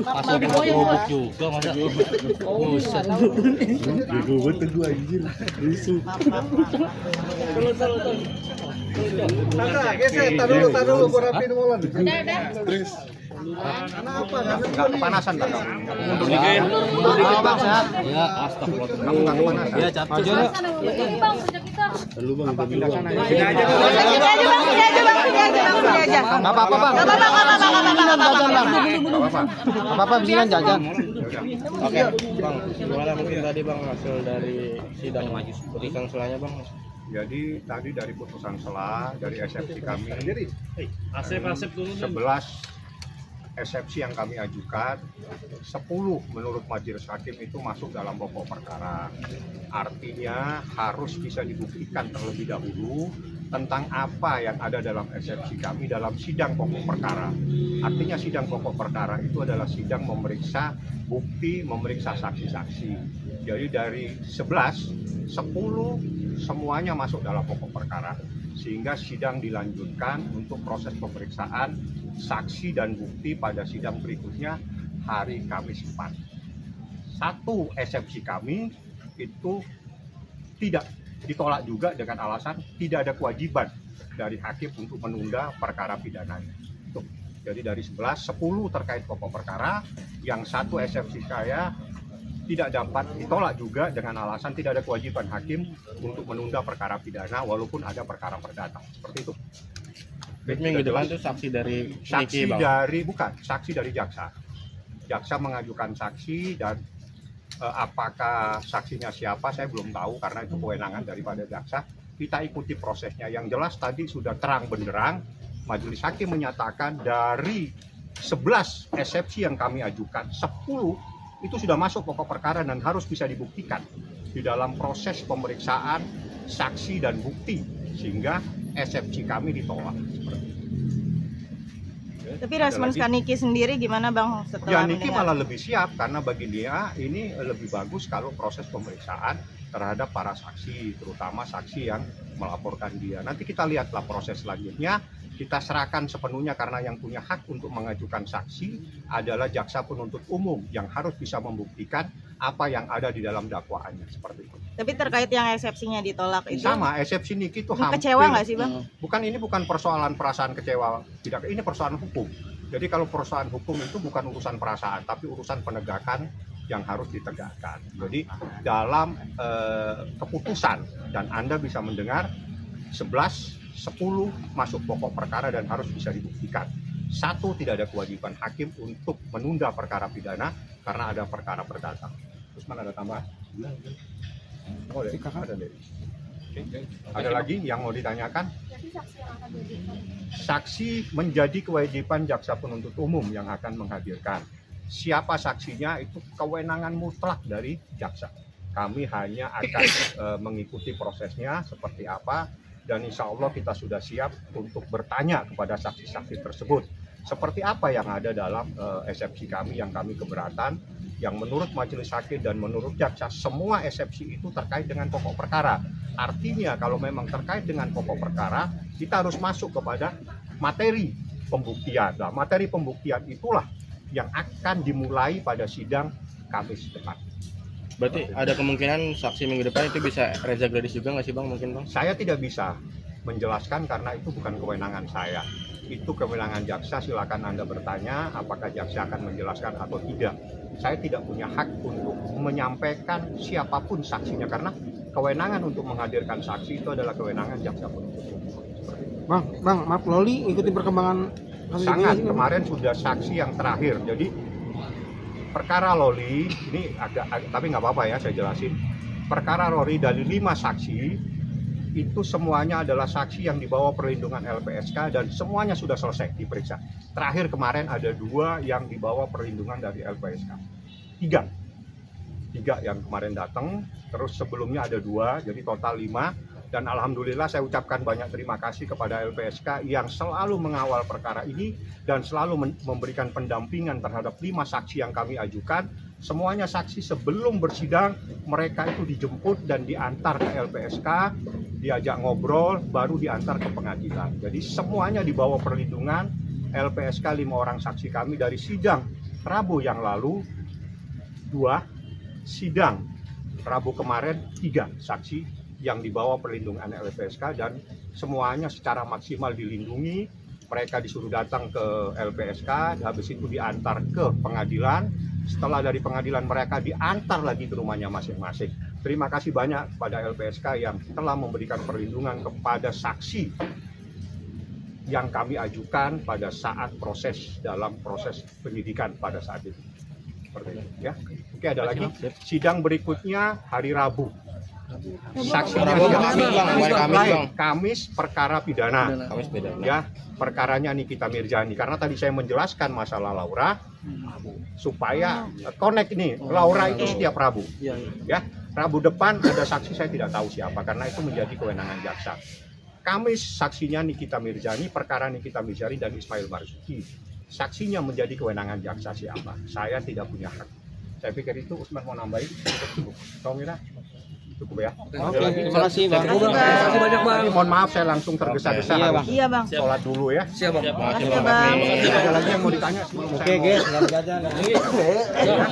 Masuk bubuk juga masa. Buset. Gue teguh anjir. Rusuh. Geser, tar dulu, gua rapiin molen. Udah. Terus. Kenapa? Enggak kepanasan kan kamu? Bang sehat. Ya, astagfirullah. Kamu enggak kepanasan? Iya, capek. Bang, kerja kita. Lu Bang, Apa pindah sana? Sini aja bang. Enggak apa-apa, Bang. Enggak apa-apa, bilang jajan. Oke, Bang. Gimana mungkin tadi Bang hasil dari sidang putusan selanya Bang? Jadi tadi dari putusan sela dari eksepsi kami Jadi, 11 eksepsi yang kami ajukan, 10 menurut majelis hakim itu masuk dalam pokok perkara. Artinya harus bisa dibuktikan terlebih dahulu tentang apa yang ada dalam eksepsi kami dalam sidang pokok perkara. Artinya sidang pokok perkara itu adalah sidang memeriksa bukti, memeriksa saksi-saksi. Jadi dari 10 semuanya masuk dalam pokok perkara, sehingga sidang dilanjutkan untuk proses pemeriksaan saksi dan bukti pada sidang berikutnya hari Kamis 4. Satu eksepsi kami itu tidak ditolak juga dengan alasan tidak ada kewajiban dari hakim untuk menunda perkara pidananya. Tuh. Jadi dari 10 terkait pokok perkara, yang satu eksepsi saya tidak dapat ditolak juga dengan alasan tidak ada kewajiban hakim untuk menunda perkara pidana walaupun ada perkara perdata. Seperti itu. Minggu depan itu saksi dari Saksi Niki, Bang. saksi dari jaksa. Jaksa mengajukan saksi dan apakah saksinya siapa saya belum tahu karena itu kewenangan daripada jaksa. Kita ikuti prosesnya. Yang jelas tadi sudah terang benderang majelis hakim menyatakan dari 11 eksepsi yang kami ajukan, 10 itu sudah masuk pokok perkara dan harus bisa dibuktikan di dalam proses pemeriksaan saksi dan bukti, sehingga eksepsi kami ditolak. Tapi respon Niki sendiri gimana Bang Ya, setelah Niki mendengar? malah lebih siap karena bagi dia ini lebih bagus kalau proses pemeriksaan terhadap para saksi, terutama saksi yang melaporkan dia. Nanti kita lihatlah proses selanjutnya. Kita serahkan sepenuhnya karena yang punya hak untuk mengajukan saksi adalah jaksa penuntut umum yang harus bisa membuktikan apa yang ada di dalam dakwaannya, seperti itu. Tapi terkait yang eksepsinya ditolak itu Sama, eksepsi Niki itu hampir kecewa nggak sih Bang? bukan persoalan perasaan kecewa, tidak, ini persoalan hukum. Jadi kalau persoalan hukum itu bukan urusan perasaan, tapi urusan penegakan yang harus ditegakkan. Jadi dalam keputusan, dan Anda bisa mendengar 10 masuk pokok perkara dan harus bisa dibuktikan. 1, tidak ada kewajiban hakim untuk menunda perkara pidana karena ada perkara perdata. Terus mana ada tambahan? Oh, dari kakak ada deh. Ada lagi yang mau ditanyakan? Saksi menjadi kewajiban jaksa penuntut umum yang akan menghadirkan. Siapa saksinya itu kewenangan mutlak dari jaksa. Kami hanya akan mengikuti prosesnya seperti apa, dan insya Allah kita sudah siap untuk bertanya kepada saksi-saksi tersebut. Seperti apa yang ada dalam eksepsi kami yang kami keberatan, yang menurut majelis hakim dan menurut jaksa semua eksepsi itu terkait dengan pokok perkara. Artinya kalau memang terkait dengan pokok perkara, kita harus masuk kepada materi pembuktian. Nah, materi pembuktian itulah yang akan dimulai pada sidang Kamis depan. Berarti ada kemungkinan saksi minggu depan itu bisa Reza Gladys juga nggak sih Bang, mungkin Bang? Saya tidak bisa menjelaskan karena itu bukan kewenangan saya. Itu kewenangan jaksa, silakan Anda bertanya apakah jaksa akan menjelaskan atau tidak. Saya tidak punya hak untuk menyampaikan siapapun saksinya karena kewenangan untuk menghadirkan saksi itu adalah kewenangan jaksa penuntut umum. Bang, maaf Loli ikuti perkembangan kasus Sangat, ini. kemarin sudah saksi yang terakhir. Jadi perkara Loli ini agak tapi nggak apa-apa ya saya jelasin. Perkara Loli dari 5 saksi itu semuanya adalah saksi yang dibawa perlindungan LPSK dan semuanya sudah selesai diperiksa. Terakhir kemarin ada 2 yang dibawa perlindungan dari LPSK. 3 yang kemarin datang, terus sebelumnya ada 2, jadi total 5. Dan alhamdulillah saya ucapkan banyak terima kasih kepada LPSK yang selalu mengawal perkara ini dan selalu memberikan pendampingan terhadap 5 saksi yang kami ajukan. Semuanya saksi sebelum bersidang mereka itu dijemput dan diantar ke LPSK, diajak ngobrol, baru diantar ke pengadilan. Jadi semuanya dibawa perlindungan LPSK 5 orang saksi kami dari sidang Rabu yang lalu 2, sidang Rabu kemarin 3 saksi yang dibawa perlindungan LPSK, dan semuanya secara maksimal dilindungi. Mereka disuruh datang ke LPSK, habis itu diantar ke pengadilan. Setelah dari pengadilan mereka diantar lagi ke rumahnya masing-masing. Terima kasih banyak kepada LPSK yang telah memberikan perlindungan kepada saksi yang kami ajukan pada saat dalam proses penyidikan pada saat itu. Seperti itu, ya. Oke, ada lagi. Sidang berikutnya hari Rabu. Saksinya Kamis perkara pidana. Ya, perkaranya Nikita Mirzani. Karena tadi saya menjelaskan masalah Laura, supaya connect ini. Laura itu setiap Rabu. Ya, Rabu depan ada saksi saya tidak tahu siapa, karena itu menjadi kewenangan jaksa. Kamis saksinya Nikita Mirzani, perkara Nikita Mirzani dan Ismail Marzuki. Saksinya menjadi kewenangan jaksa siapa? Saya tidak punya hak. Saya pikir itu. Usman mau nambahin? Cukup. Tomira? Cukup ya? Oke, terima kasih Bang. Terima kasih banyak Bang. Mohon maaf saya langsung tergesa-gesa. Iya, Bang. Iya bang. Sholat dulu ya. Siap Bang. Terima kasih bang. Ada lagi yang mau ditanya sebelum saya Oke, guys, selamat jajan.